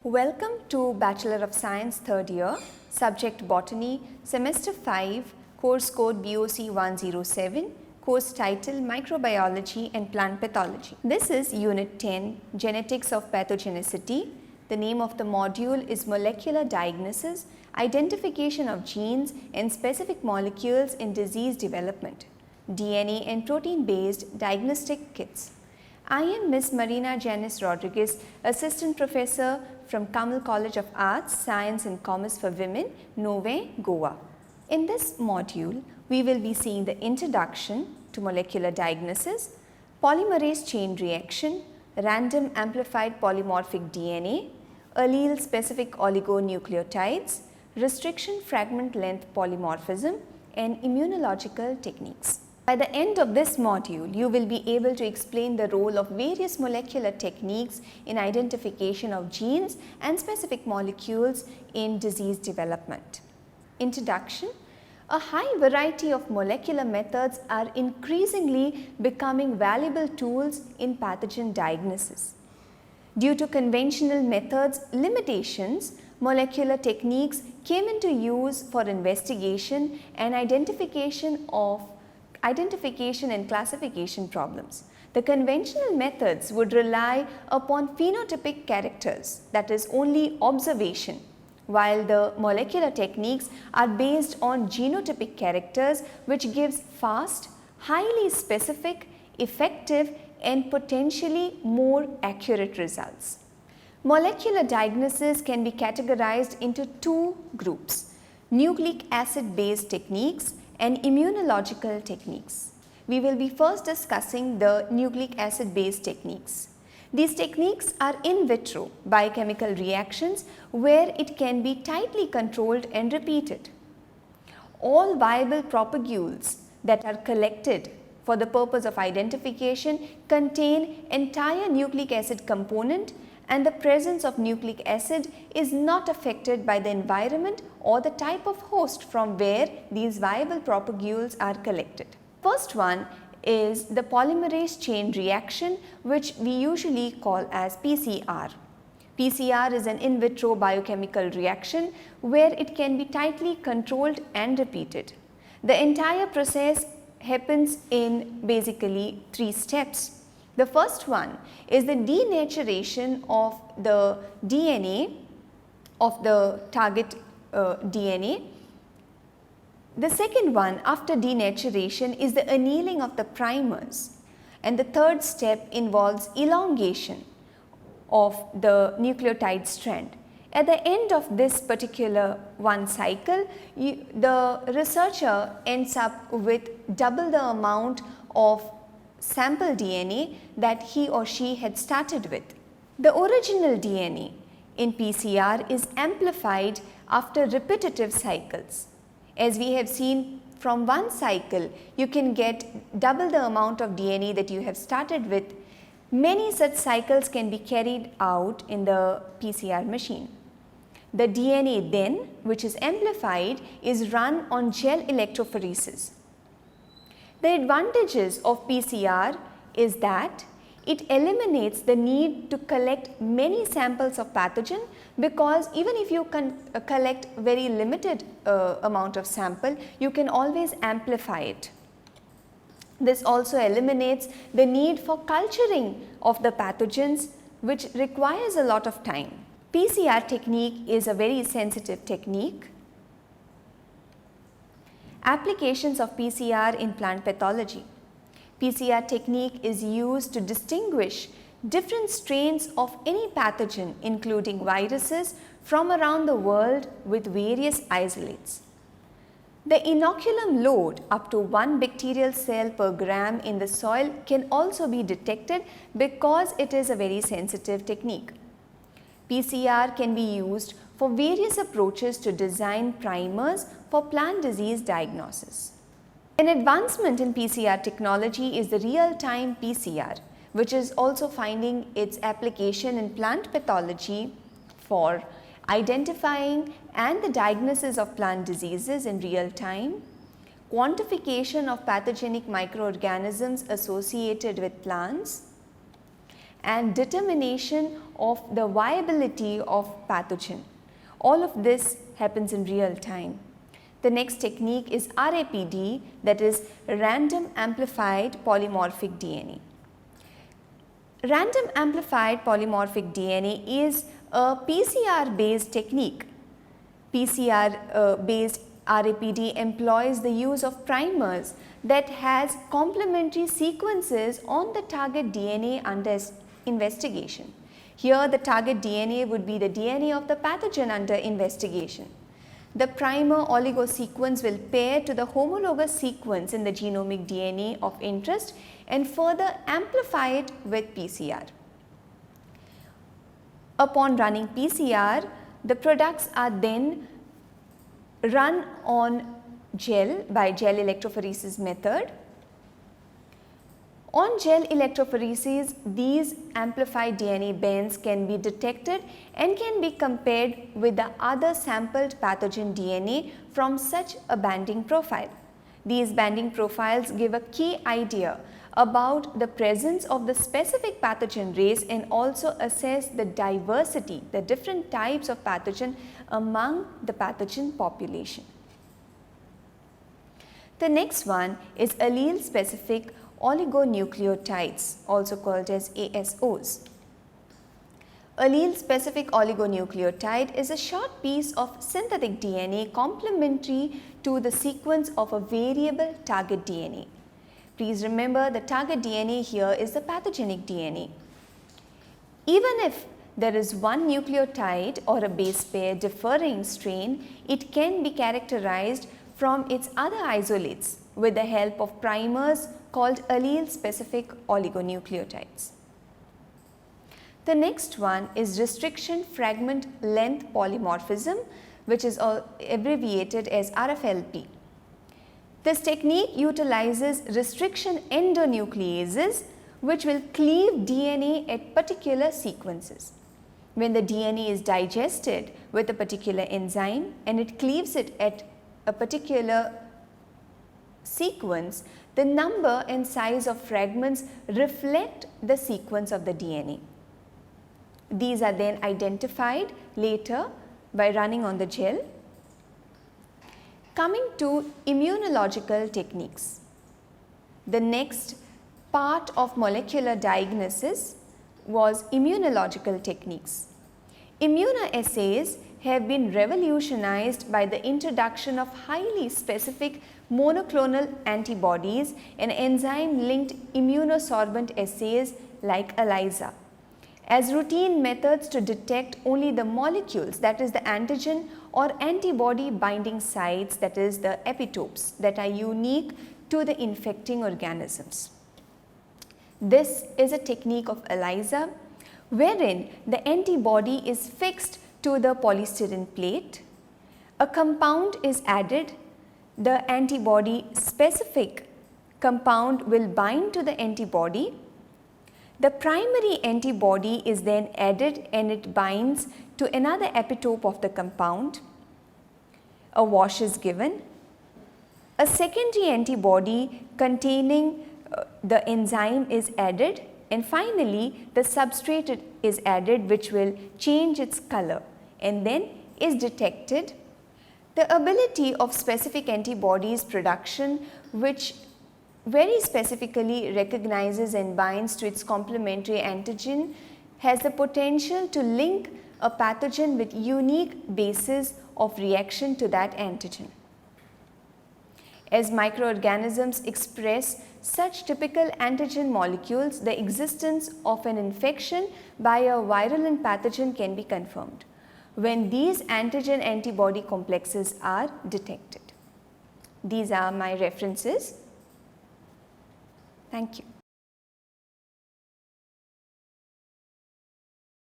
Welcome to Bachelor of Science third year, subject Botany, semester 5, course code BOC 107, course title Microbiology and Plant Pathology. This is Unit 10, Genetics of Pathogenicity. The name of the module is Molecular Diagnosis, Identification of Genes and Specific Molecules in Disease Development, DNA and Protein Based Diagnostic Kits. I am Ms. Marina Janice Rodriguez, Assistant Professor from Kamal College of Arts, Science and Commerce for Women, Novi, Goa. In this module, we will be seeing the introduction to molecular diagnosis, polymerase chain reaction, random amplified polymorphic DNA, allele specific oligonucleotides, restriction fragment length polymorphism, and immunological techniques. By the end of this module, you will be able to explain the role of various molecular techniques in identification of genes and specific molecules in disease development. Introduction. A high variety of molecular methods are increasingly becoming valuable tools in pathogen diagnosis. Due to conventional methods' limitations, molecular techniques came into use for investigation and identification and classification problems. The conventional methods would rely upon phenotypic characters, that is only observation, while the molecular techniques are based on genotypic characters, which gives fast, highly specific, effective and potentially more accurate results. Molecular diagnosis can be categorized into two groups: nucleic acid based techniques and immunological techniques. We will be first discussing the nucleic acid based techniques. These techniques are in vitro biochemical reactions where it can be tightly controlled and repeated. All viable propagules that are collected for the purpose of identification contain entire nucleic acid component, and the presence of nucleic acid is not affected by the environment or the type of host from where these viable propagules are collected. First one is the polymerase chain reaction, which we usually call as PCR. PCR is an in vitro biochemical reaction where it can be tightly controlled and repeated. The entire process happens in basically 3 steps. The first one is the denaturation of the DNA of the target DNA. The second one after denaturation is the annealing of the primers, and the third step involves elongation of the nucleotide strand. At the end of this particular one cycle, the researcher ends up with double the amount of sample DNA that he or she had started with. The original DNA in PCR is amplified after repetitive cycles. As we have seen, from one cycle you can get double the amount of DNA that you have started with. Many such cycles can be carried out in the PCR machine. The DNA then, which is amplified, is run on gel electrophoresis. The advantages of PCR is that it eliminates the need to collect many samples of pathogen, because even if you can collect very limited amount of sample, you can always amplify it. This also eliminates the need for culturing of the pathogens, which requires a lot of time. PCR technique is a very sensitive technique. Applications of PCR in plant pathology. PCR technique is used to distinguish different strains of any pathogen, including viruses, from around the world with various isolates. The inoculum load up to 1 bacterial cell per gram in the soil can also be detected because it is a very sensitive technique. PCR can be used for various approaches to design primers for plant disease diagnosis. An advancement in PCR technology is the real-time PCR, which is also finding its application in plant pathology for identifying and the diagnosis of plant diseases in real time, quantification of pathogenic microorganisms associated with plants, and determination of the viability of pathogen. All of this happens in real time. The next technique is RAPD, that is random amplified polymorphic DNA. Random amplified polymorphic DNA is a PCR based technique. PCR based RAPD employs the use of primers that has complementary sequences on the target DNA under investigation. Here the target DNA would be the DNA of the pathogen under investigation. The primer oligo sequence will pair to the homologous sequence in the genomic DNA of interest and further amplify it with PCR. Upon running PCR, the products are then run on gel by gel electrophoresis method. On gel electrophoresis, these amplified DNA bands can be detected and can be compared with the other sampled pathogen DNA from such a banding profile. These banding profiles give a key idea about the presence of the specific pathogen race and also assess the diversity, the different types of pathogen among the pathogen population. The next one is allele specific oligonucleotides, also called as ASOs. Allele specific oligonucleotide is a short piece of synthetic DNA complementary to the sequence of a variable target DNA. Please remember, the target DNA here is the pathogenic DNA. Even if there is one nucleotide or a base pair differing strain, it can be characterized from its other isolates with the help of primers called allele specific oligonucleotides. The next one is restriction fragment length polymorphism, which is abbreviated as RFLP. This technique utilizes restriction endonucleases which will cleave DNA at particular sequences. When the DNA is digested with a particular enzyme and it cleaves it at a particular sequence, the number and size of fragments reflect the sequence of the DNA. These are then identified later by running on the gel. Coming to immunological techniques. The next part of molecular diagnosis was immunological techniques. Immunoassays have been revolutionized by the introduction of highly specific monoclonal antibodies and enzyme-linked immunosorbent assays like ELISA as routine methods to detect only the molecules, that is the antigen or antibody binding sites, that is the epitopes that are unique to the infecting organisms. This is a technique of ELISA wherein the antibody is fixed to the polystyrene plate, a compound is added, the antibody specific compound will bind to the antibody, the primary antibody is then added and it binds to another epitope of the compound, a wash is given, a secondary antibody containing the enzyme is added, and finally the substrate is added which will change its color and then is detected. The ability of specific antibodies production, which very specifically recognizes and binds to its complementary antigen, has the potential to link a pathogen with unique basis of reaction to that antigen. As microorganisms express such typical antigen molecules, the existence of an infection by a virulent pathogen can be confirmed when these antigen antibody complexes are detected. These are my references. Thank you.